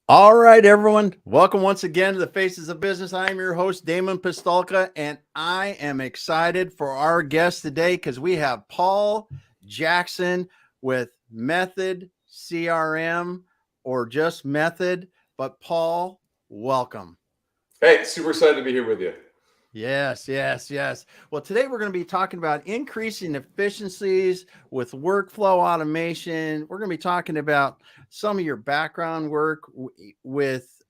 All right, everyone. Welcome once again to the Faces of Business. I am your host, Damon Pistolka, and I am excited for our guest today because we have Paul Jackson with Method CRM or just Method. But Paul, welcome. Hey, super excited to be here with you. Yes. Well, today we're going to be talking about increasing efficiencies with workflow automation. We're going to be talking about some of your background work with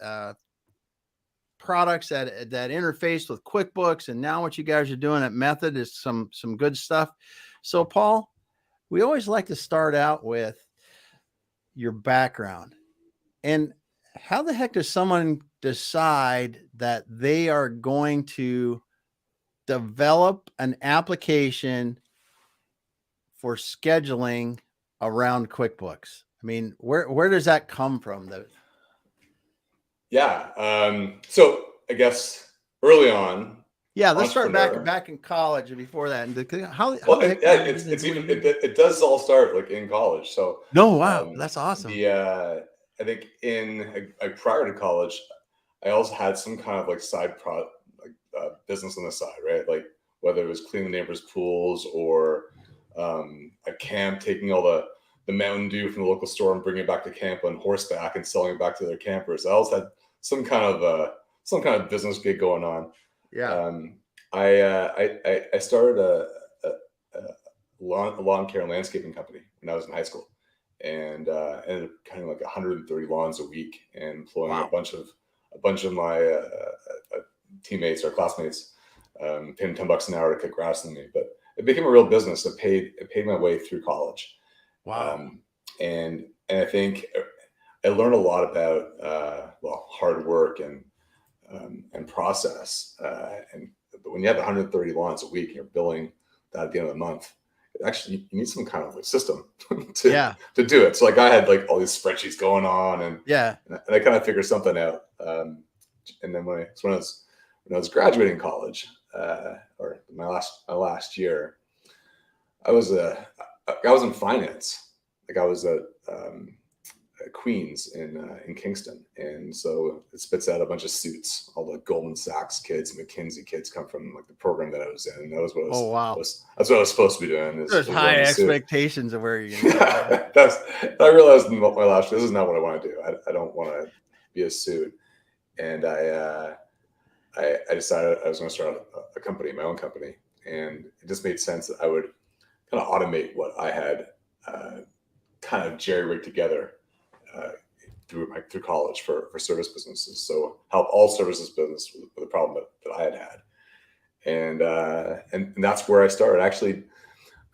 products that interface with QuickBooks, and now what you guys are doing at Method is some good stuff. So, Paul, we always like to start out with your background and how the heck does someone decide that they are going to develop an application for scheduling around QuickBooks? I mean, where does that come from? Yeah. So I guess early on, Yeah, let's start entrepreneur. back in college and before that. And how Well, the heck yeah, did you get into it's what even you do? it does all start like in college. So No, wow, um, that's awesome. the I think in prior to college, I also had some kind of like business on the side, right? Like whether it was cleaning neighbors' pools or a camp, taking all the Mountain Dew from the local store and bringing it back to camp on horseback and selling it back to their campers. I also had some kind of business gig going on. Yeah. Um, I started a lawn care and landscaping company when I was in high school, and ended up cutting like 130 lawns a week and employing Wow. a bunch of my teammates or classmates, paying $10 an hour to cut grass with me. But it became a real business. It paid my way through college, Wow. um, and I think I learned a lot about hard work and process. But when you have 130 lawns a week and you're billing that at the end of the month, actually you need some kind of like system to Yeah. to do it. So like I had like all these spreadsheets going on, Yeah. and I kind of figured something out. And then when I was graduating college, or my last year, I was I was in finance. Like I was at Queens in Kingston, and so it spits out a bunch of suits. All the Goldman Sachs kids, McKinsey kids come from like the program that I was in. And that was what Oh, wow. that's what I was supposed to be doing There's is high wearing a suit. expectations of where you're going to go. Yeah. That's I realized in my last year, this is not what I want to do. I don't want to be a suit, and I decided I was going to start a company, my own company, and it just made sense that I would kind of automate what I had uh, kind of jerry rigged together uh, through college for service businesses. So help all services business with the problem that I had, and that's where I started. I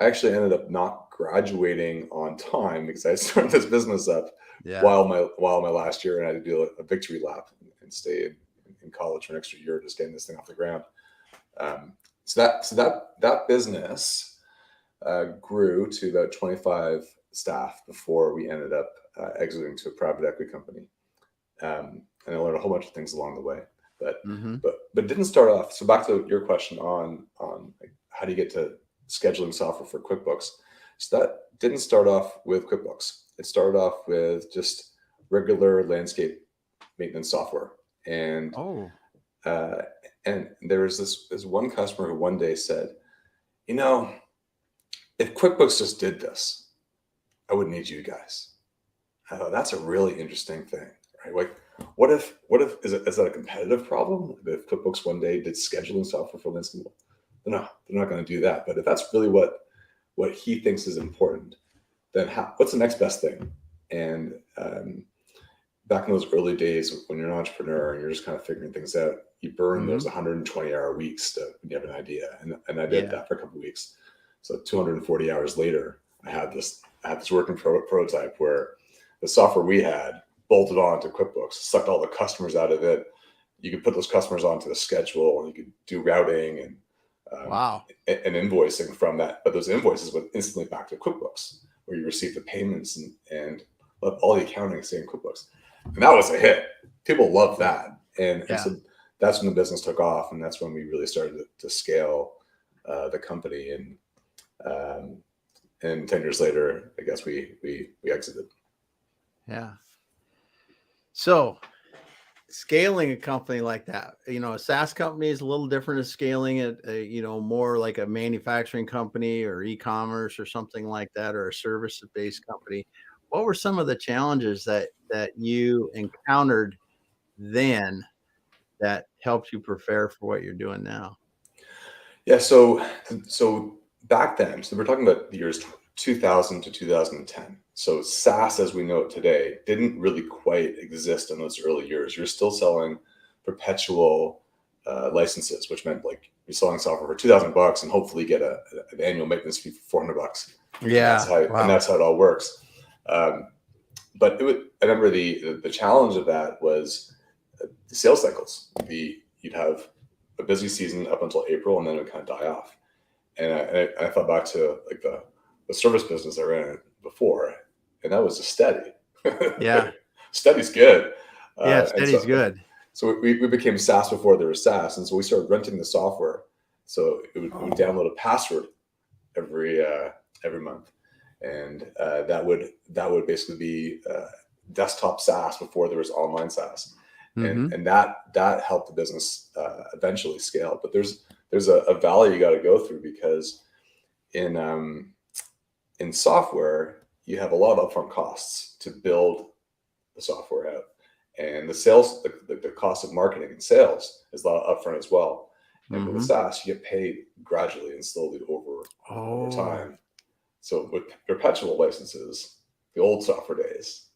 actually ended up not graduating on time because I started this business up Yeah. while my last year, and I had to do a victory lap and stay in college for an extra year just getting this thing off the ground. So that business grew to about 25 staff before we ended up exiting to a private equity company. And I learned a whole bunch of things along the way. But Mm-hmm. but didn't start off. So back to your question on like, how do you get to scheduling software for QuickBooks? So that didn't start off with QuickBooks. It started off with just regular landscape maintenance software, and Oh, uh, and there was this one customer who one day said, you know, if QuickBooks just did this, I wouldn't need you guys. I thought that's a really interesting thing, right? Like, what if is that a competitive problem? If QuickBooks one day did scheduling software for landscape, no, they're not going to do that. But if that's really what he thinks is important, then what's the next best thing? And back in those early days when you're an entrepreneur and you're just kind of figuring things out, you burn mm-hmm. those 120-hour weeks when you have an idea, and I did Yeah. that for a couple of weeks. So 240 hours later, I had this working prototype where the software we had bolted on to QuickBooks, sucked all the customers out of it. You could put those customers onto the schedule, and you could do routing Wow. and invoicing from that. But those invoices went instantly back to QuickBooks, where you receive the payments and let all the accounting stay in QuickBooks. And that was a hit. People loved that, and Yeah. so that's when the business took off, and that's when we really started to scale the company. And 10 years later, I guess we exited. Yeah. So scaling a company like that, a SaaS company is a little different than scaling it, more like a manufacturing company or e-commerce or something like that, or a service-based company. What were some of the challenges that you encountered then that helped you prepare for what you're doing now? Yeah. So back then, so we're talking about the years 2000 to 2010. So SaaS, as we know it today, didn't really quite exist in those early years. You're still selling perpetual licenses, which meant like you're selling software for $2,000 and hopefully get an annual maintenance fee for $400. Yeah. And that's how it all works. But I remember the challenge of that was the sales cycles. You'd have a busy season up until April, and then it would kind of die off. And I thought back to like the service business I ran before, and that was just steady. Yeah. Steady's good. Yeah. Steady's good. So we became SaaS before there was SaaS, and so we started renting the software. So it would download a password every month, and that would basically be desktop SaaS before there was online SaaS. And that helped the business eventually scale. But there's a valley you got to go through, because in software you have a lot of upfront costs to build the software out, and the sales, the cost of marketing and sales is a lot upfront as well. And with SaaS, you get paid gradually and slowly over time. So with perpetual licenses, the old software days,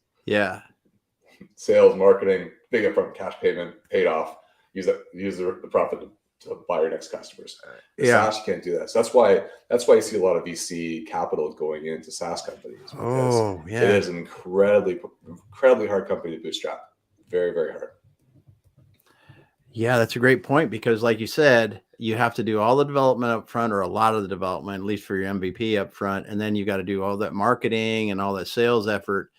sales, marketing, big upfront cash payment, paid off. Use the profit to buy your next customers. SaaS, you can't do that. So that's why you see a lot of VC capital going into SaaS companies, because it is an incredibly hard company to bootstrap. Very, very hard. Yeah, that's a great point, because like you said, you have to do all the development up front, or a lot of the development, at least for your MVP up front. And then you got to do all that marketing and all that sales effort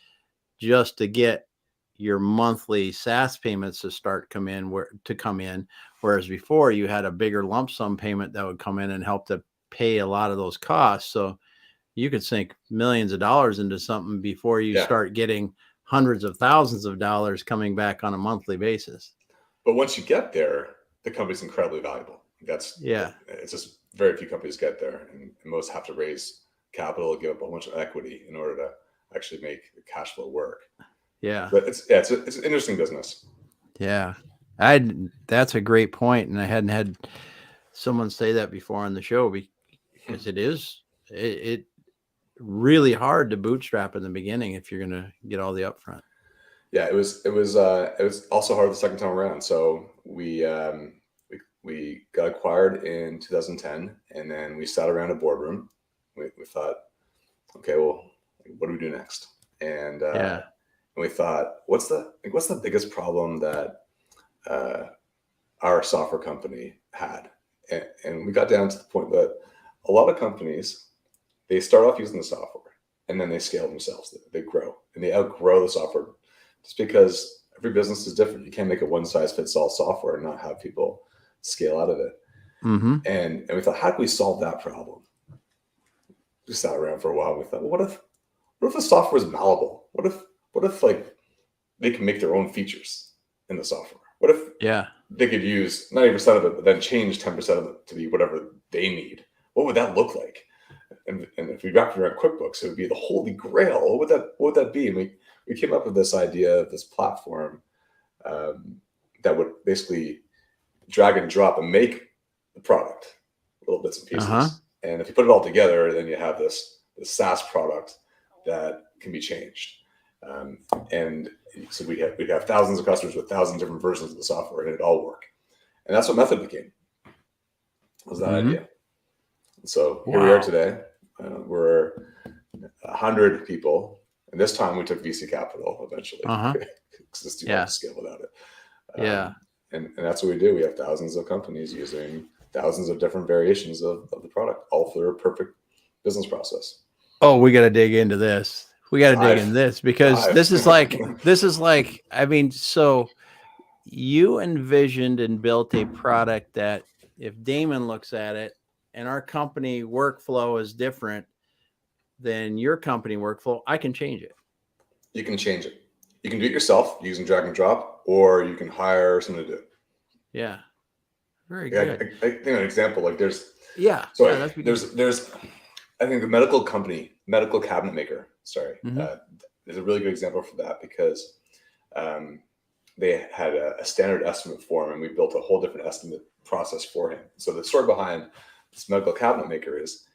just to get your monthly SaaS payments to come in. Whereas before you had a bigger lump sum payment that would come in and help to pay a lot of those costs. So you could sink millions of dollars into something before you start getting hundreds of thousands of dollars coming back on a monthly basis. But once you get there, the company's incredibly valuable. It's just very few companies get there, and most have to raise capital, give up a bunch of equity in order to actually make the cash flow work. Yeah. But it's an interesting business. Yeah. That's a great point. And I hadn't had someone say that before on the show, because it really hard to bootstrap in the beginning if you're going to get all the upfront. Yeah, it was also hard the second time around. So we got acquired in 2010, and then we sat around a boardroom. We thought, okay, well, what do we do next? And we thought, what's the biggest problem that our software company had? And we got down to the point that a lot of companies, they start off using the software, and then they scale themselves. They grow, and they outgrow the software, just because every business is different. You can't make a one-size-fits-all software and not have people scale out of it. And we thought, how do we solve that problem? We sat around for a while. And we thought, well, what if the software is malleable? What if like they can make their own features in the software? What if they could use 90% of it, but then change 10% of it to be whatever they need? What would that look like? And if we wrapped it around QuickBooks, it would be the holy grail. What would that be? And we came up with this idea of this platform that would basically drag and drop and make the product, little bits and pieces. And if you put it all together, then you have this SaaS product that can be changed. And so we'd have thousands of customers with thousands of different versions of the software, and it'd all work. And that's what Method became, was that idea. So here we are today. We're 100 people, and this time we took VC capital eventually, because it's too hard to scale without it. And that's what we do. We have thousands of companies using thousands of different variations of the product, all through a perfect business process. Oh, we got to dig into this. We got to dig in this, because this is like, I mean, so you envisioned and built a product that if Damon looks at it and our company workflow is different than your company workflow, I can change it. You can change it. You can do it yourself using drag and drop, or you can hire someone to do it. Yeah. Very Yeah, good. I think an example, like there's That's there's I think the medical cabinet maker, mm-hmm. is a really good example for that, because they had a standard estimate for him, and we built a whole different estimate process for him. So the story behind this medical cabinet maker is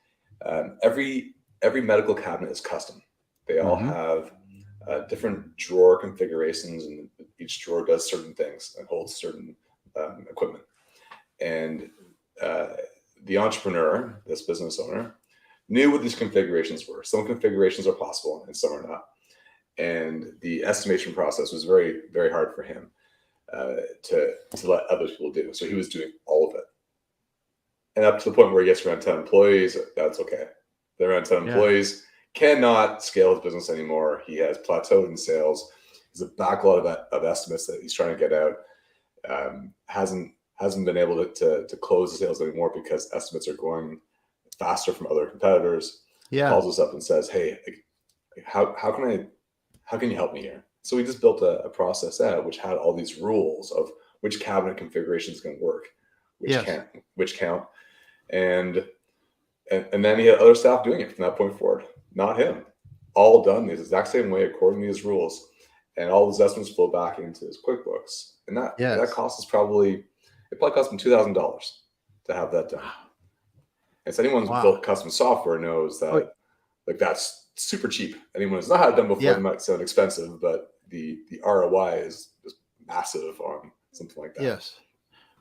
every medical cabinet is custom. They all Mm-hmm. have different drawer configurations, and each drawer does certain things and holds certain equipment. And the entrepreneur, this business owner, knew what these configurations were. Some configurations are possible and some are not. And the estimation process was very, very hard for him to let other people do. So he was doing all of it. And up to the point where he gets around 10 employees, that's okay. They're around 10 employees, cannot scale his business anymore. He has plateaued in sales. He's a backlog of estimates that he's trying to get out. Hasn't been able to close the sales anymore because estimates are going faster from other competitors. Yeah. Calls us up and says, "Hey, how can you help me here?" So we just built a process out which had all these rules of which cabinet configuration is going to work, which count, and then he had other staff doing it from that point forward. Not him. All done the exact same way according to these rules, and all those estimates flow back into his QuickBooks. And that cost us probably cost him $2,000 to have that done. And so anyone who's built custom software knows that like that's super cheap. Anyone who's not had it done before, it might sound expensive, but the ROI is just massive on something like that. Yes.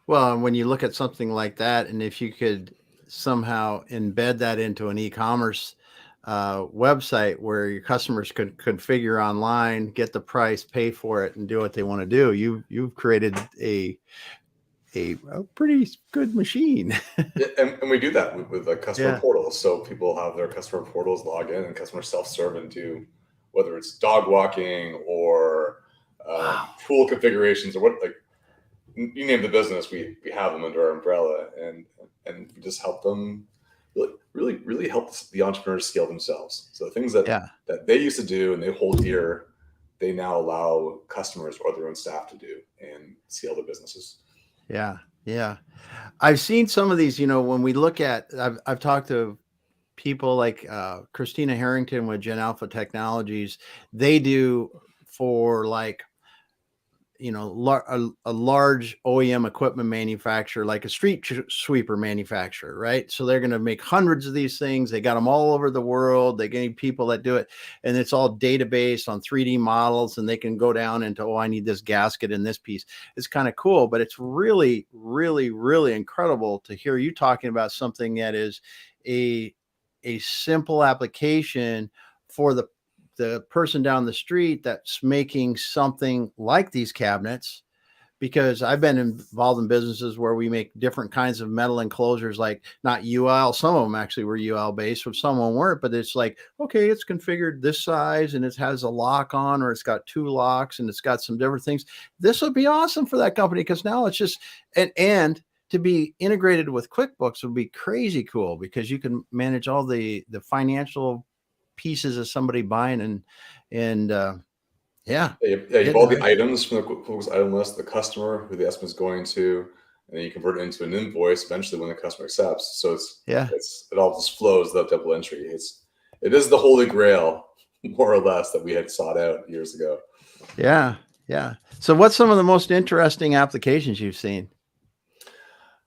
Well, and when you look at something like that, and if you could somehow embed that into an e-commerce website where your customers could configure online, get the price, pay for it, and do what they want to do, you've created a pretty good machine. and we do that with like customer portals. So people have their customer portals log in and customer self-serve and do, whether it's dog walking or pool configurations or what, like you name the business, we have them under our umbrella, and we just help them really help the entrepreneurs scale themselves. So the things that they used to do and they hold dear, they now allow customers or their own staff to do and scale their businesses. Yeah. Yeah. I've seen some of these, when we look at, I've talked to people like Christina Harrington with Gen Alpha Technologies. They do for like, a large OEM equipment manufacturer, like a street sweeper manufacturer, right? So they're going to make hundreds of these things. They got them all over the world. They get people that do it, and it's all database on 3D models, and they can go down into, I need this gasket in this piece. It's kind of cool, but it's really, really, really incredible to hear you talking about something that is a simple application for the person down the street that's making something like these cabinets. Because I've been involved in businesses where we make different kinds of metal enclosures, like not UL. Some of them actually were UL based, but some of them weren't. But it's like, okay, it's configured this size and it has a lock on, or it's got 2 locks and it's got some different things. This would be awesome for that company, because now it's just, and to be integrated with QuickBooks would be crazy cool, because you can manage all the financial pieces of somebody buying and you have all the items from the QuickBooks item list, the customer who the estimate is going to, and then you convert it into an invoice eventually when the customer accepts. So it all just flows without double entry. It is the holy grail, more or less, that we had sought out years ago. Yeah. So what's some of the most interesting applications you've seen?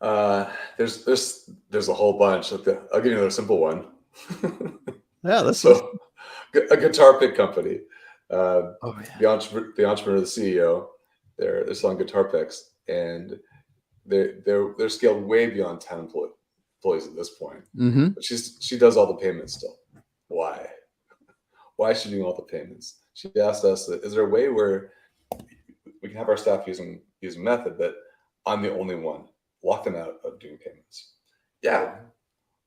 There's a whole bunch. I'll give you another simple one. So a guitar pick company. The entrepreneur, the CEO, they're selling guitar picks, and they're scaled way beyond 10 employees at this point. Mm-hmm. But she does all the payments still. Why is she doing all the payments? She asked us, is there a way where we can have our staff using method, but I'm the only one, lock them out of doing payments? Yeah,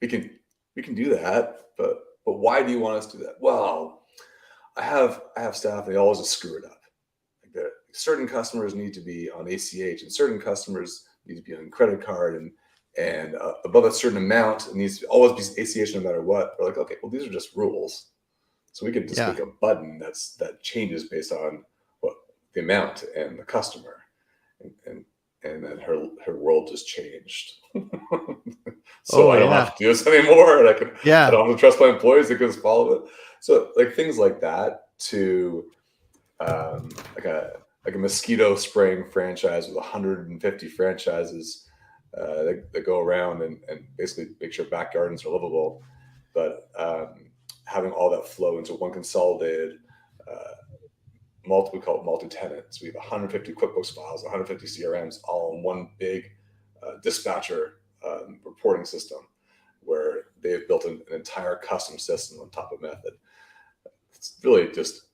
we can do that, but why do you want us to do that? Well, I have staff, they always just screw it up. Like certain customers need to be on ACH, and certain customers need to be on credit card, and above a certain amount, it needs to always be ACH no matter what. We're like, okay, well, these are just rules. So we could just make a button that changes based on the amount and the customer, and then her world just changed. So Oh, I don't yeah. have to do this anymore, and I Yeah. don't have to trust my employees to just follow it. So like things like that, to like a mosquito spraying franchise with 150 franchises that go around and basically make sure back gardens are livable, but having all that flow into one consolidated we call it multi-tenant. So we have 150 QuickBooks files, 150 CRMs, all in one big dispatcher reporting system, where they've built an entire custom system on top of Method. It's really just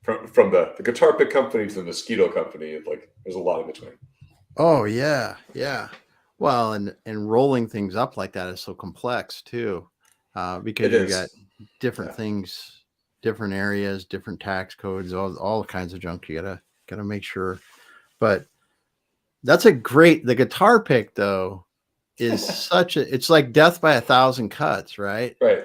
from the guitar pick company to the mosquito company. Like there's a lot in between. Oh, yeah. Yeah. Well, and rolling things up like that is so complex too, because It you got is. different Yeah. things, different areas, different tax codes, all kinds of junk. You gotta make sure. But that's the guitar pick though is it's like death by 1,000 cuts, right? Right.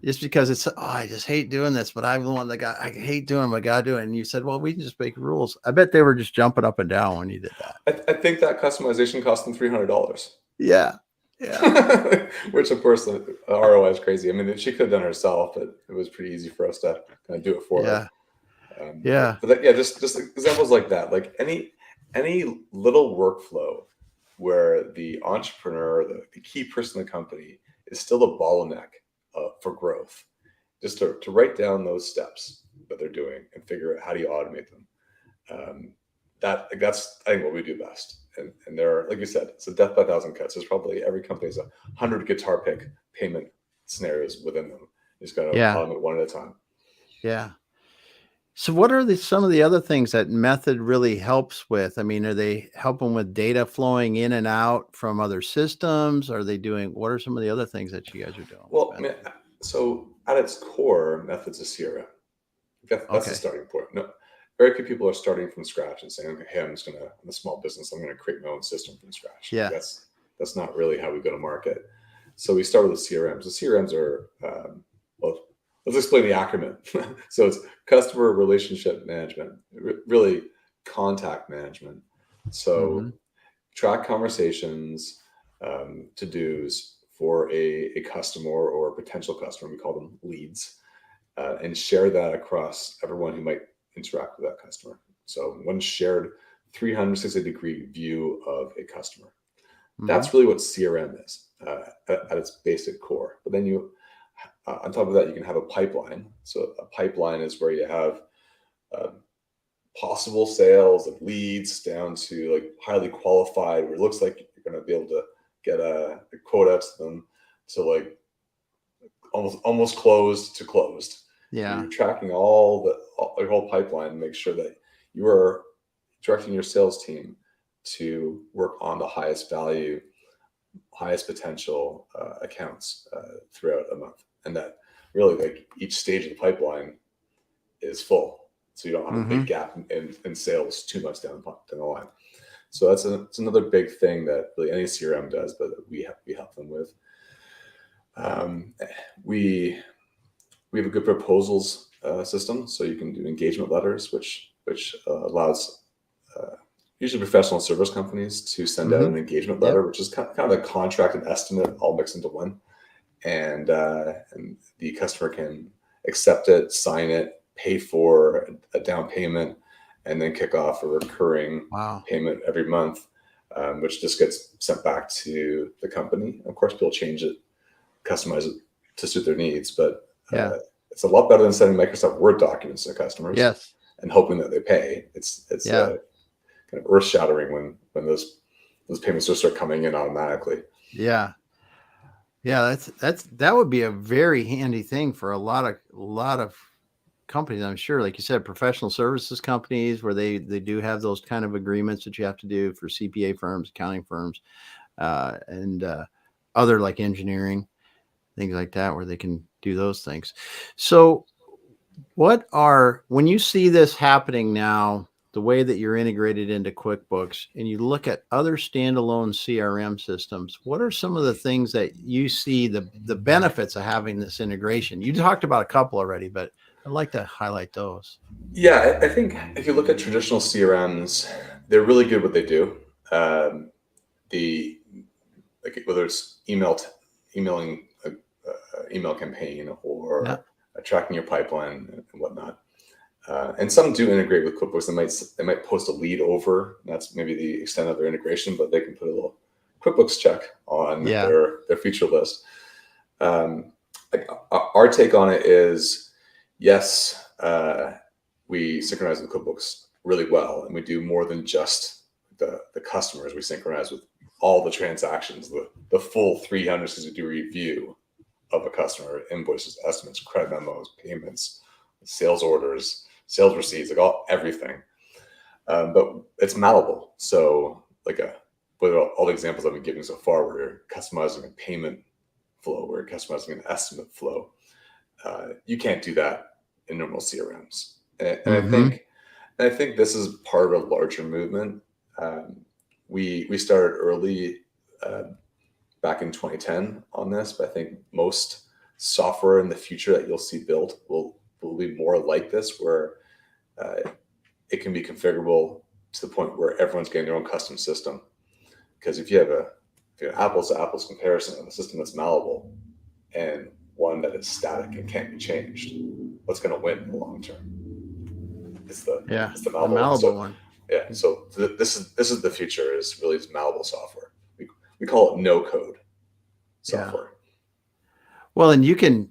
Just because I just hate doing this, but I'm the one I hate doing, but I gotta do it. And you said, well, we can just make rules. I bet they were just jumping up and down when you did that. I think that customization cost them $300. Yeah. Yeah. Which of course the ROI is crazy. I mean, she could have done it herself, but it was pretty easy for us to kind of do it for her. Yeah. Yeah. But yeah, just examples like that, like any little workflow where the entrepreneur, the key person in the company, is still the bottleneck for growth. Just to write down those steps that they're doing and figure out how do you automate them. That's I think what we do best. And there are, like you said, it's a death by 1,000 cuts. There's probably every company has 100 guitar pick payment scenarios within them. You just got to automate one at a time. Yeah. So what are some of the other things that Method really helps with? I mean, are they helping with data flowing in and out from other systems? What are some of the other things that you guys are doing? Well, I mean, so at its core, Method's a CRM. That's the starting point. No, very few people are starting from scratch and saying, okay, hey, I'm a small business, I'm going to create my own system from scratch. Yeah. That's not really how we go to market. So we started with CRMs. The CRMs are, well, let's explain the acronym. So it's customer relationship management, really contact management. So track conversations, to-dos for a customer or a potential customer, we call them leads, and share that across everyone who might interact with that customer. So one shared 360-degree view of a customer. That's really what CRM is at its basic core. But then you, on top of that, you can have a pipeline. So a pipeline is where you have possible sales of leads down to like highly qualified, where it looks like you're going to be able to get a quote out to them. So like almost closed to closed. Yeah. You're tracking your whole pipeline and make sure that you are directing your sales team to work on the highest value, highest potential accounts throughout a month. And that really, like, each stage of the pipeline is full. So you don't have a big gap in sales too much down the line. So it's another big thing that really any CRM does, but we help them with. We have a good proposals system, so you can do engagement letters, which allows usually professional service companies to send out an engagement letter, which is kind of a contract and estimate all mixed into one, and the customer can accept it, sign it, pay for a down payment, and then kick off a recurring payment every month, which just gets sent back to the company. Of course, people change it, customize it to suit their needs, but it's a lot better than sending Microsoft Word documents to customers and hoping that they pay. It's kind of earth-shattering when those payments just start coming in automatically. Yeah. That would be a very handy thing for a lot of companies, I'm sure. Like you said, professional services companies, where they do have those kind of agreements that you have to do for CPA firms, accounting firms, and other like engineering, things like that, where they can do those things. So when you see this happening now, the way that you're integrated into QuickBooks, and you look at other standalone CRM systems, what are some of the things that you see the benefits of having this integration? You talked about a couple already, but I'd like to highlight those. Yeah, I think if you look at traditional CRMs, they're really good at what they do. The like whether it's emailing a email campaign Yeah. or tracking your pipeline and whatnot. And some do integrate with QuickBooks. They might post a lead over. That's maybe the extent of their integration, but they can put a little QuickBooks check on Yeah. their feature list. Like our take on it is, yes, we synchronize with QuickBooks really well, and we do more than just the customers. We synchronize with all the transactions, the full 360-degree review of a customer: invoices, estimates, credit memos, payments, sales orders, sales receipts, like everything. But it's malleable. So like with all the examples I've been giving so far, where you're customizing a payment flow, where you're customizing an estimate flow, you can't do that in normal CRMs. And I think this is part of a larger movement. We started early back in 2010 on this, but I think most software in the future that you'll see built will be more like this, where it can be configurable to the point where everyone's getting their own custom system. Because if you have an apples to apples comparison of a system that's malleable and one that is static and can't be changed, what's going to win in the long term? It's the malleable one. Yeah. So this is the future, is really this malleable software. We call it no code software. Yeah. Well, and you can,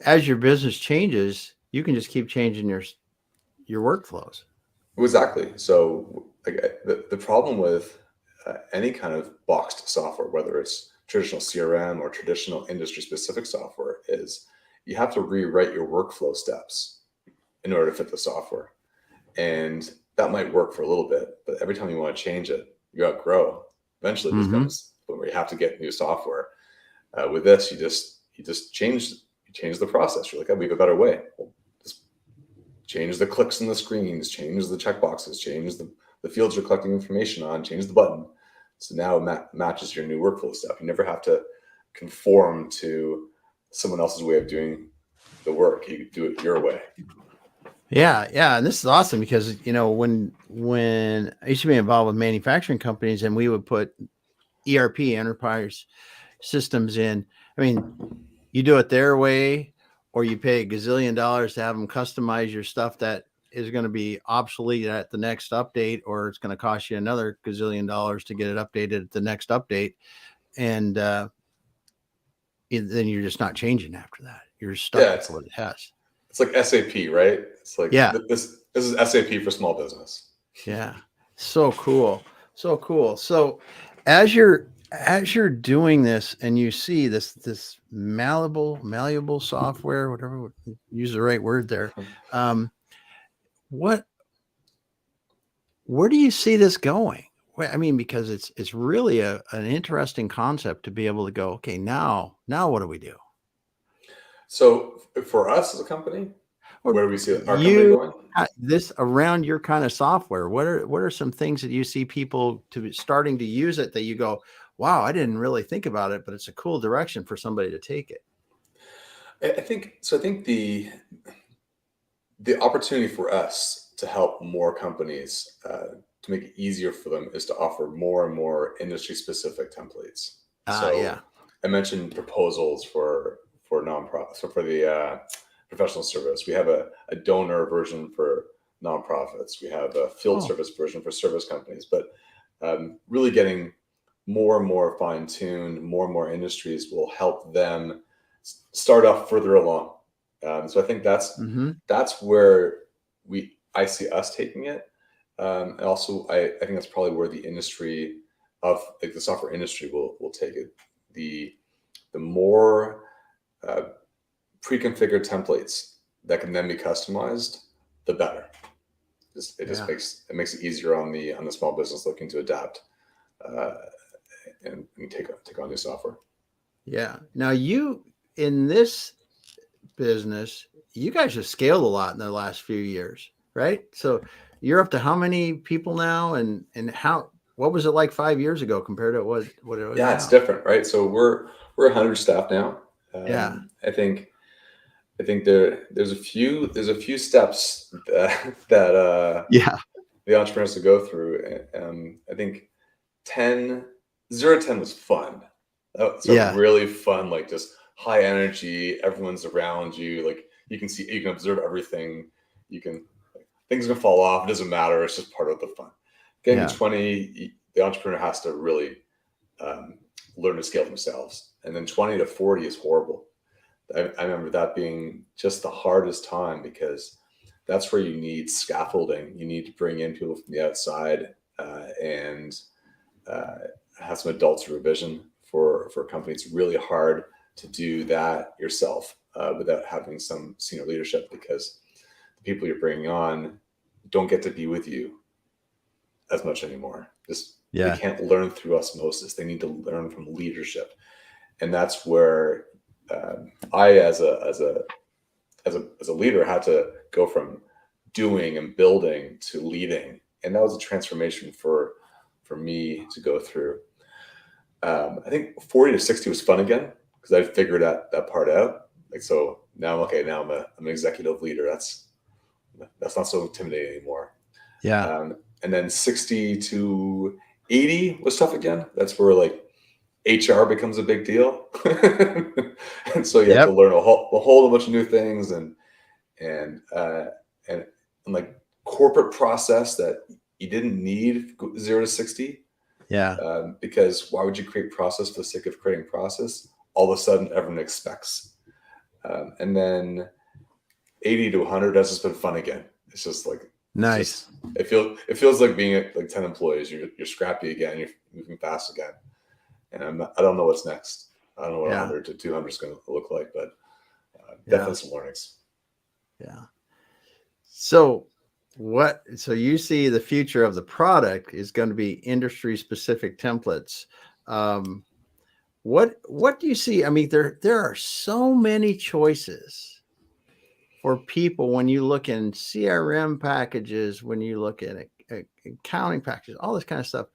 as your business changes, you can just keep changing your workflows. Exactly. So like the problem with any kind of boxed software, whether it's traditional CRM or traditional industry specific software, is you have to rewrite your workflow steps in order to fit the software. And that might work for a little bit, but every time you want to change it, you outgrow. Eventually this comes where you have to get new software. With this, you just change the process. You're like, oh, we have a better way. Well, just change the clicks on the screens, change the checkboxes, change the fields you're collecting information on, change the button. So now it matches your new workflow stuff. You never have to conform to someone else's way of doing the work. You do it your way. Yeah, yeah, and this is awesome because when I used to be involved with manufacturing companies, and we would put ERP, enterprise systems, in. I mean, you do it their way, or you pay $1 gazillion to have them customize your stuff that is going to be obsolete at the next update, or it's going to cost you another $1 gazillion to get it updated at the next update, and then you're just not changing after that. You're stuck with what it has. It's like SAP, right? It's like, this is SAP for small business. Yeah. So cool. So cool. So as you're doing this and you see this malleable software, whatever, use the right word there. Where do you see this going? I mean, because it's really an interesting concept to be able to go, okay, now what do we do? So for us as a company, where do we see our company going? This around your kind of software, what are some things that you see people starting to use it that you go, wow, I didn't really think about it, but it's a cool direction for somebody to take it? I think the opportunity for us to help more companies to make it easier for them is to offer more and more industry specific templates. I mentioned proposals for nonprofits, so for the professional service. We have a donor version for nonprofits. We have a field service version for service companies, but really getting more and more fine-tuned, more and more industries will help them start off further along. So I think that's where I see us taking it. And also, I think that's probably where the industry of like the software industry will take it. The more pre-configured templates that can then be customized, the better. It makes it easier on the small business looking to adapt and take on new software. Yeah. Now you, in this business, you guys have scaled a lot in the last few years, right? So you're up to how many people now, and what was it like 5 years ago compared to what it was now? It's different, right? So we're 100 staff now. I think I think there's a few steps that Yeah. the entrepreneurs to go through. I think 10, 0 to 10 was fun. It's a Yeah. really fun, like just high energy. Everyone's around you. Like you can observe everything. You can things can fall off. It doesn't matter. It's just part of the fun. Getting to Yeah. 20, the entrepreneur has to really learn to scale themselves. And then 20 to 40 is horrible. I remember that being just the hardest time because that's where you need scaffolding. You need to bring in people from the outside and have some adult supervision for a company. It's really hard to do that yourself without having some senior leadership because the people you're bringing on don't get to be with you as much anymore. They Yeah. can't learn through osmosis. They need to learn from leadership, and that's where I, as a leader, had to go from doing and building to leading, and that was a transformation for me to go through. I think 40 to 60 was fun again because I figured that part out. Like so now, okay, now I'm an executive leader. That's not so intimidating anymore. Yeah. And then 60 to 80 was tough again. That's where like HR becomes a big deal. And so you have to Yep. learn a whole bunch of new things and uh, and, and like corporate process that you didn't need 0 to 60 Yeah. because why would you create process for the sake of creating process? All of a sudden, everyone expects. And then 80 to 100 has just been fun again. It's just like Nice. it feels like being at like 10 employees. You're scrappy again. You're moving fast again. And I don't know what's next. I don't know what Yeah. 100 to 200 is going to look like, but Yeah. definitely some learnings. Yeah. So so you see the future of the product is going to be industry specific templates. Um, what do you see? I mean, there are so many choices for people when you look in CRM packages, when you look at accounting packages, all this kind of stuff.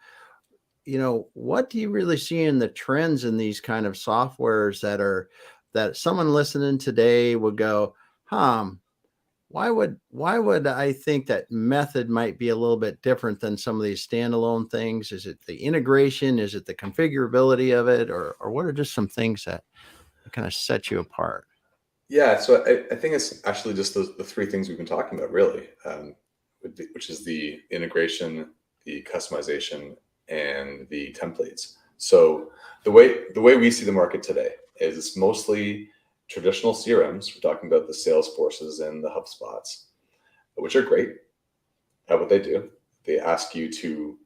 What do you really see in the trends in these kind of softwares that someone listening today would go, why would I think that method might be a little bit different than some of these standalone things? Is it the integration? Is it the configurability of it? Or what are just some things that kind of set you apart? Yeah, so I think it's actually just the three things we've been talking about, really, which is the integration, the customization, and the templates. So the way we see the market today is it's mostly traditional CRMs. We're talking about the Salesforces and the HubSpots, which are great at what they do. They ask you to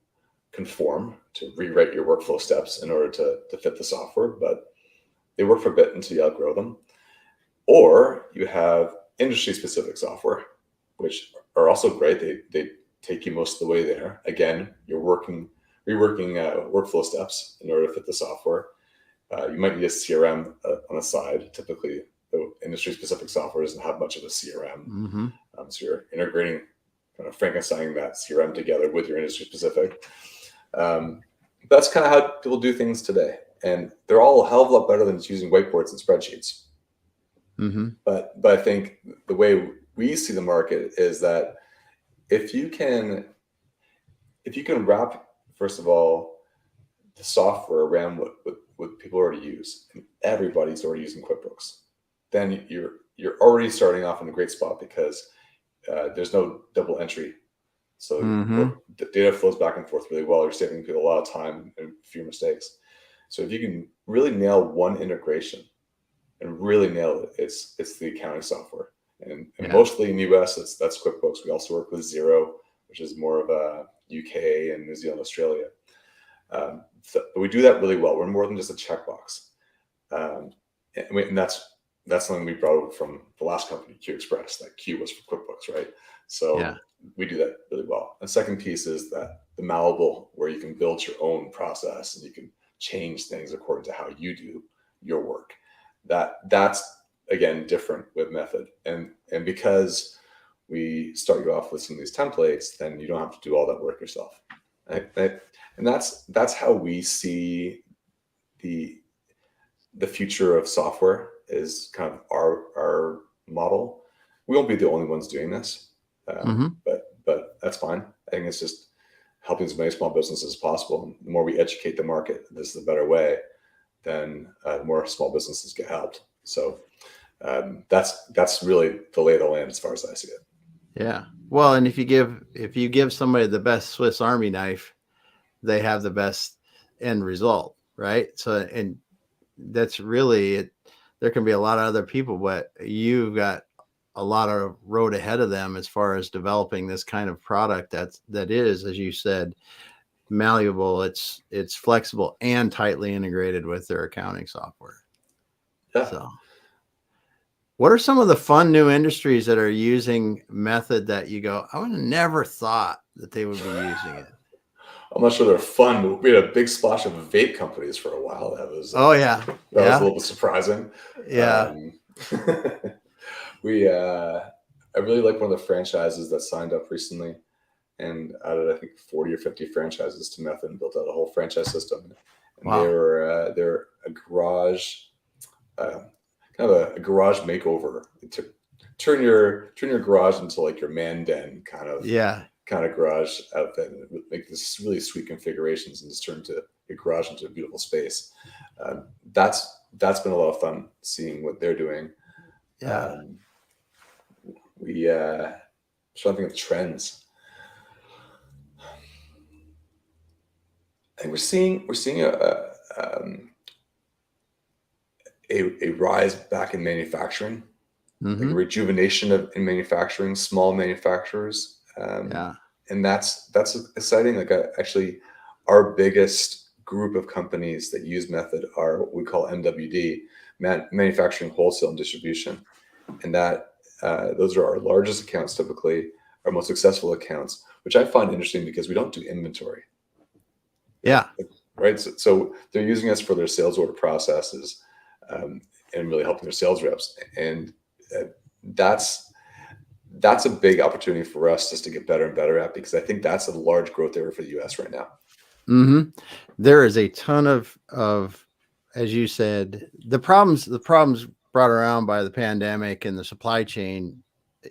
conform, to rewrite your workflow steps in order to fit the software, but they work for a bit until you outgrow them. Or you have industry specific software, which are also great. They take you most of the way there. Again, you're reworking workflow steps in order to fit the software. You might need a CRM on the side. Typically, the industry specific software doesn't have much of a CRM. Mm-hmm. So you're integrating, kind of Frankensteining that CRM together with your industry specific. That's kind of how people do things today. And they're all a hell of a lot better than just using whiteboards and spreadsheets. Mm-hmm. But I think the way we see the market is that if you can wrap, first of all, the software around what people already use, and everybody's already using QuickBooks, then you're already starting off in a great spot because there's no double entry. So Mm-hmm. the data flows back and forth really well. You're saving people a lot of time and fewer mistakes. So if you can really nail one integration and really nail it, it's the accounting software. And Yeah. mostly in the US, that's QuickBooks. We also work with Xero, which is more of a UK and New Zealand, Australia. So we do that really well. We're more than just a checkbox. And that's something we brought over from the last company, Q Express. That Q was for QuickBooks, right? So Yeah. we do that really well. The second piece is that the malleable, where you can build your own process and you can change things according to how you do your work. That's again different with method, and because we start you off with some of these templates, then you don't have to do all that work yourself. Right? And that's how we see the future of software is kind of our model. We won't be the only ones doing this, but that's fine. I think it's just helping as many small businesses as possible. And the more we educate the market, this is a better way, then the more small businesses get helped. So that's really the lay of the land as far as I see it. Yeah. Well, and if you give somebody the best Swiss Army knife, they have the best end result, right? So, and that's really it. There can be a lot of other people, but you've got a lot of road ahead of them as far as developing this kind of product that is, as you said, malleable, it's flexible and tightly integrated with their accounting software. Yeah. So what are some of the fun new industries that are using Method that you go, I would have never thought that they would be using it? I'm not sure they're fun, but we had a big splash of vape companies for a while. That was Oh yeah. that was a little bit surprising. Yeah. I really like one of the franchises that signed up recently and added, I think, 40 or 50 franchises to Method and built out a whole franchise system. And Wow. they're a garage, kind of a garage makeover. Turn your garage into like your man den kind of garage outfit, and make this really sweet configurations and just turn your garage into a beautiful space. That's been a lot of fun seeing what they're doing. Yeah. Trying to think of trends. I think we're seeing a rise back in manufacturing, like a rejuvenation in manufacturing, small manufacturers. And that's exciting. Like actually, our biggest group of companies that use Method are what we call MWD, manufacturing, wholesale, and distribution, and that those are our largest accounts, typically our most successful accounts, which I find interesting because we don't do inventory. Yeah. Right. So they're using us for their sales order processes and really helping their sales reps. And that's a big opportunity for us just to get better and better at, because I think that's a large growth area for the US right now. There is a ton of, as you said, the problems brought around by the pandemic and the supply chain.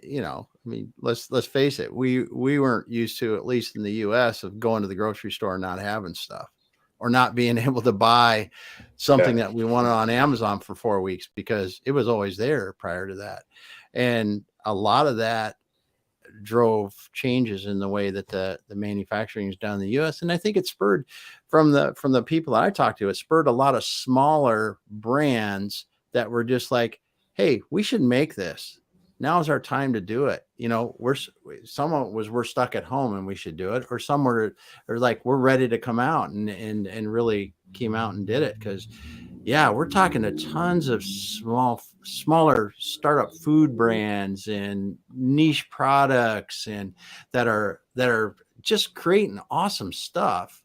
You know, I mean, let's face it. We weren't used to, at least in the US, of going to the grocery store and not having stuff, or not being able to buy something that we wanted on Amazon for 4 weeks because it was always there prior to that. And a lot of that drove changes in the way that the manufacturing is done in the US. And I think it spurred from the people that I talked to, it spurred a lot of smaller brands that were just like, hey, we should make this. Now's our time to do it. You know, we're stuck at home and we should do it. Or some were like, we're ready to come out and really came out and did it. Cause yeah, we're talking to tons of smaller startup food brands and niche products and that are just creating awesome stuff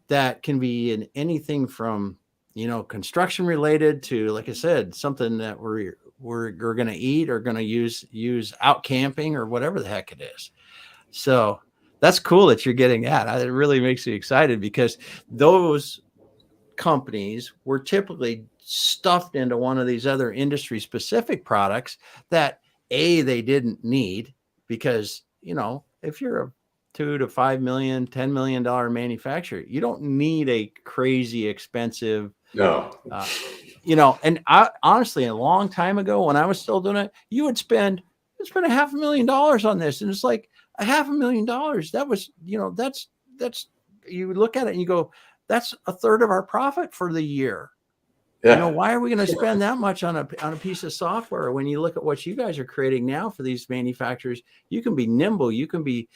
that can be in anything from, you know, construction related to, like I said, something that we're going to eat or going to use out camping or whatever the heck it is. So that's cool that you're getting that. It really makes me excited because those companies were typically stuffed into one of these other industry specific products that they didn't need, because, you know, if you're a $2 to $5 million, $10 million manufacturer, you don't need a crazy expensive, you know. And I honestly, a long time ago when I was still doing it, you would spend $500,000 on this. And it's like $500,000. That was, you know, that's, you look at it and you go, that's a third of our profit for the year. You know, why are we going to spend that much on a piece of software when you look at what you guys are creating now for these manufacturers? You can be nimble, you can be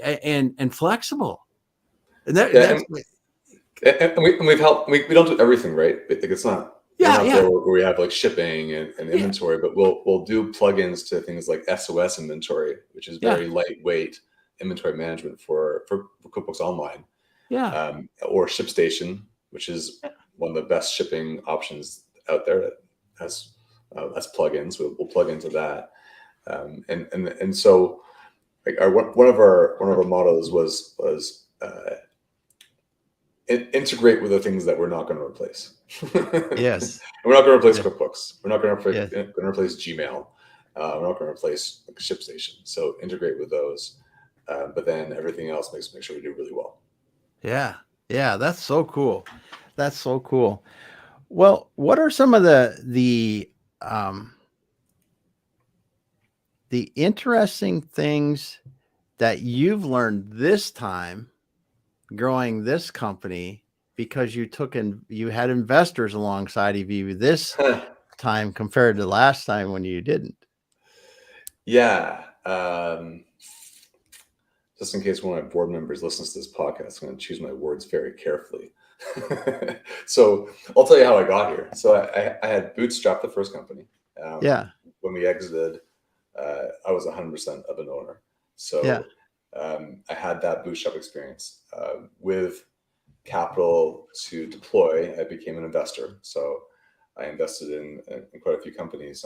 and flexible. And and we've helped. We don't do everything, right? Like it's not. There where we have like shipping and inventory, but we'll do plugins to things like SOS inventory, which is very lightweight inventory management for QuickBooks Online. Or ShipStation, which is one of the best shipping options out there that has plugins. We'll plug into that, and so like one of our mottos was integrate with the things that we're not going to replace. Yes. We're not going to replace Yeah. QuickBooks. We're not going Yes. to replace Gmail. We're not going to replace ShipStation. So integrate with those, but then everything else make sure we do really well. Yeah. Yeah. That's so cool. That's so cool. Well, what are some of the interesting things that you've learned this time growing this company because you had investors alongside of you this time compared to last time when you didn't? Yeah. Just in case one of my board members listens to this podcast, I'm going to choose my words very carefully. So I'll tell you how I got here. So I had bootstrapped the first company. Yeah. When we exited, I was 100% of an owner. Yeah. So I had that bootstrap experience. With capital to deploy, I became an investor. So I invested in quite a few companies.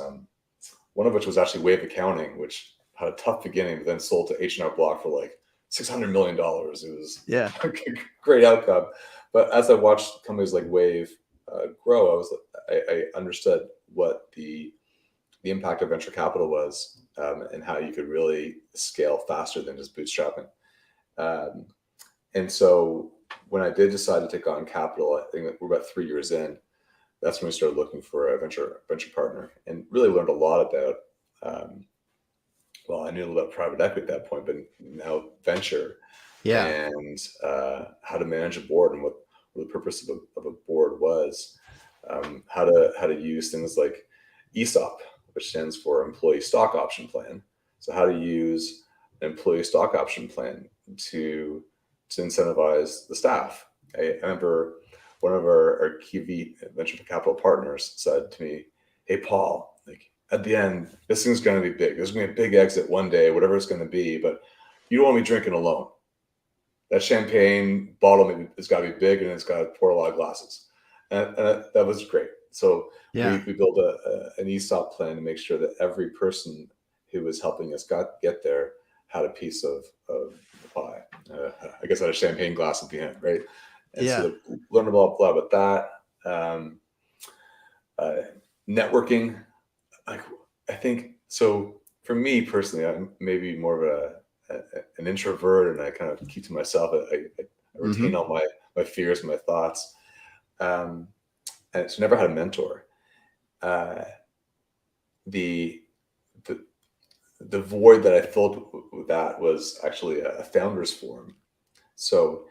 One of which was actually Wave Accounting, which had a tough beginning, but then sold to H&R Block for like $600 million. It was a great outcome. But as I watched companies like Wave grow, I understood what the impact of venture capital was, and how you could really scale faster than just bootstrapping. And so when I did decide to take on capital, I think we're about 3 years in. That's when we started looking for a venture partner, and really learned a lot about. Well, I knew a little about private equity at that point, but now venture, and how to manage a board, and what the purpose of a board was. How to use things like ESOP, which stands for Employee Stock Option Plan. So how to use an employee stock option plan to incentivize the staff. I remember one of our key venture capital partners said to me, "Hey, Paul, like at the end, this thing's going to be big. There's going to be a big exit one day, whatever it's going to be, but you don't want me drinking alone. That champagne bottle, maybe it's got to be big and it's got to pour a lot of glasses." And that was great. So we built an ESOP plan to make sure that every person who was helping us get there had a piece of the pie. I guess I had a champagne glass at the end, right? And so learned a lot about that. Networking, I think. So for me personally, I'm maybe more of an introvert, and I kind of keep to myself. I retain all my fears and my thoughts. And so never had a mentor. The void that I filled with that was actually a founders forum. So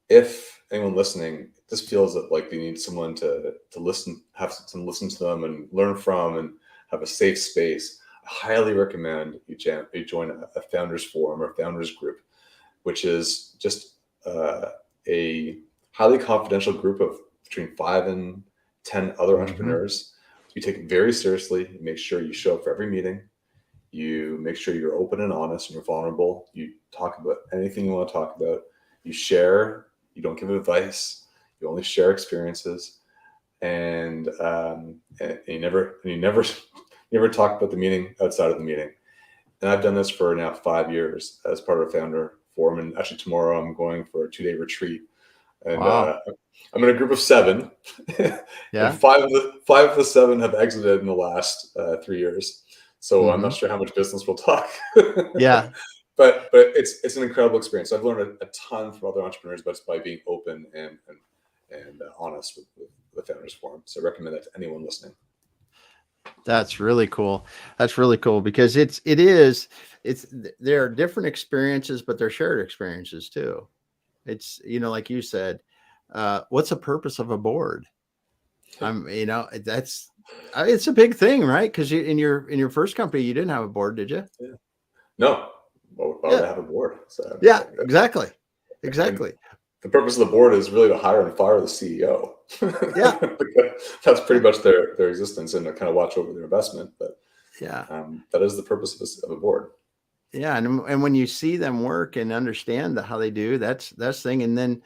if anyone listening just feels that like they need someone to listen, have someone listen to them and learn from, and have a safe space, I highly recommend you join a founders forum or founders group, which is just a highly confidential group of between 5 and 10 other entrepreneurs. You take it very seriously. You make sure you show up for every meeting. You make sure you're open and honest and you're vulnerable. You talk about anything you want to talk about. You share. You don't give advice. You only share experiences, and you never talk about the meeting outside of the meeting. And I've done this for now 5 years as part of a founder forum. And actually tomorrow I'm going for a 2-day retreat. And I'm in a group of 7. And 5 of the 7 have exited in the last 3 years. So I'm not sure how much business we'll talk. But it's an incredible experience. I've learned a ton from other entrepreneurs, but it's by being open and honest with the founders forum. So I recommend that to anyone listening. That's really cool. Because there are different experiences, but they're shared experiences too. It's, like you said, what's the purpose of a board? It's a big thing, right? Because in your first company, you didn't have a board, did you? Yeah. No. Why would I have a board? So, exactly. And the purpose of the board is really to hire and fire the CEO. That's pretty much their existence, and to kind of watch over their investment. But that is the purpose of a board. Yeah, and when you see them work and understand how they do, that's thing. And then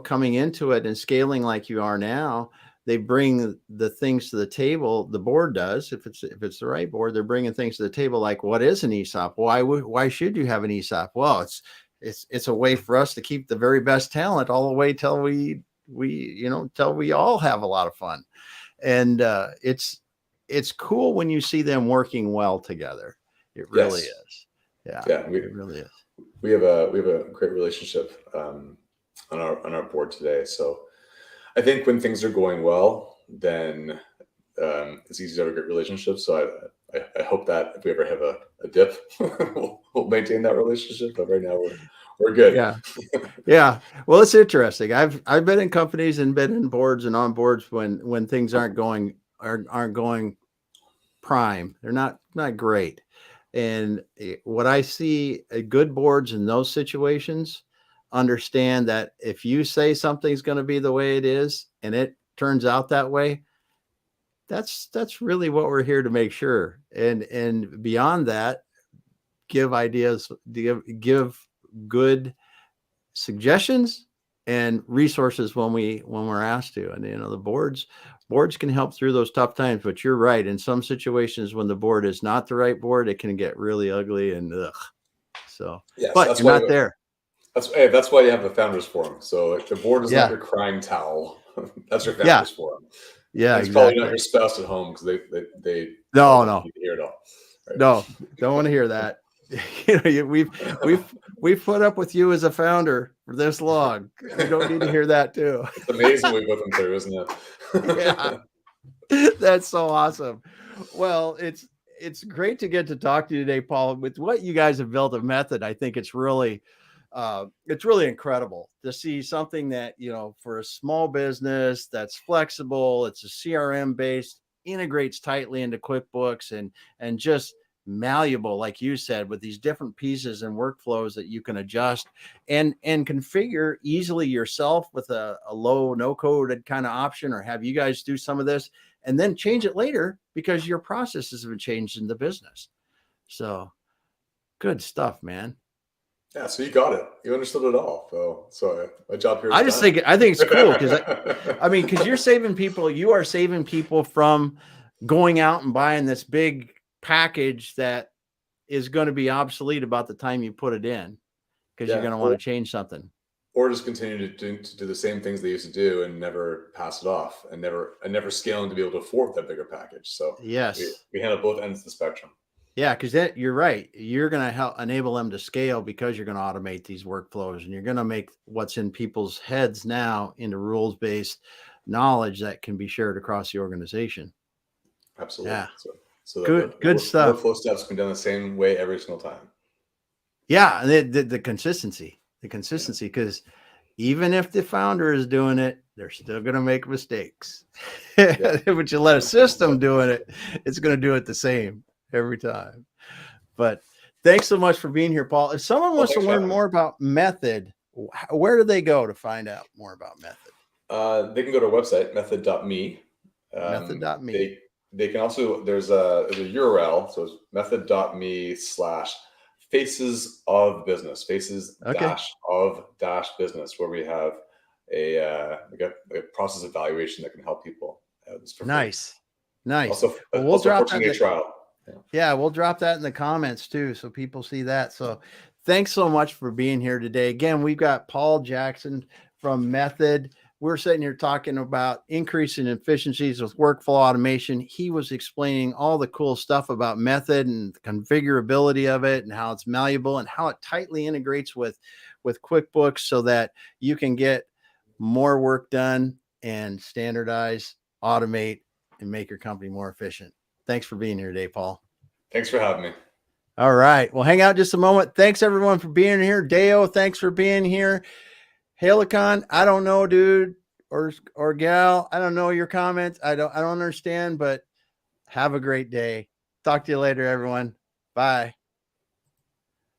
coming into it and scaling like you are now, they bring the things to the table. The board does, if it's the right board, they're bringing things to the table like, what is an ESOP? Why should you have an ESOP? Well, it's a way for us to keep the very best talent all the way till we until we all have a lot of fun. And it's cool when you see them working well together. It really Yes. is. Yeah. It really is. We have a great relationship on our board today. So I think when things are going well, then it's easy to have a great relationship. So I hope that if we ever have a dip, we'll maintain that relationship. But right now we're good. Yeah. Yeah. Well, it's interesting. I've been in companies and been in boards and on boards when things aren't going prime. They're not great. And what I see, good boards in those situations understand that if you say something's going to be the way it is and it turns out that way, that's really what we're here to make sure. And beyond that, give ideas, give good suggestions and resources when we're asked to. And the boards can help through those tough times. But you're right, in some situations when the board is not the right board, it can get really ugly and so Yes, but that's you're why not there. That's why you have a founders forum. So the board is Yeah. not your crying towel. That's your Yeah. founders forum. Yeah, And it's exactly. probably not your spouse at home because they No. don't need to hear it all. Right? No, don't want to hear that. We've put up with you as a founder for this long. We don't need to hear that too. It's amazing we put them through, isn't it? Yeah. That's so awesome. Well, it's great to get to talk to you today, Paul. With what you guys have built a method, I think it's really incredible to see something that, for a small business that's flexible, it's a CRM based, integrates tightly into QuickBooks and just malleable, like you said, with these different pieces and workflows that you can adjust and configure easily yourself with a low no code kind of option, or have you guys do some of this and then change it later because your processes have changed in the business. So good stuff, man. Yeah, so you got it. You understood it all. So my job here is I think it's cool because you're saving people. You are saving people from going out and buying this big package that is going to be obsolete about the time you put it in, because you're going to want to change something. Or just continue to do the same things they used to do and never pass it off and never scaling to be able to afford that bigger package. So yes, we handle both ends of the spectrum. Yeah, because you're right. You're going to help enable them to scale because you're going to automate these workflows and you're going to make what's in people's heads now into rules-based knowledge that can be shared across the organization. Absolutely. Yeah. So good stuff. Workflow steps can be done the same way every single time. Yeah, and the consistency, because even if the founder is doing it, they're still going to make mistakes. Yeah. But you let a system doing it, it's going to do it the same every time. But thanks so much for being here, Paul. If someone wants to learn more about Method, where do they go to find out more about Method? They can go to our website, method.me. Method.me. They can also, there's a URL. So it's method.me/faces of business, faces of business, where we have a process evaluation that can help people. Nice. Also, we'll drop that in the trial. Yeah, we'll drop that in the comments too, so people see that. So thanks so much for being here today. Again, we've got Paul Jackson from Method. We're sitting here talking about increasing efficiencies with workflow automation. He was explaining all the cool stuff about Method and the configurability of it and how it's malleable and how it tightly integrates with QuickBooks so that you can get more work done and standardize, automate, and make your company more efficient. Thanks for being here today, Paul. Thanks for having me. All right. Well, hang out just a moment. Thanks everyone for being here. Deo, thanks for being here. Helicon, I don't know, dude, or gal. I don't know your comments. I don't understand, but have a great day. Talk to you later, everyone. Bye.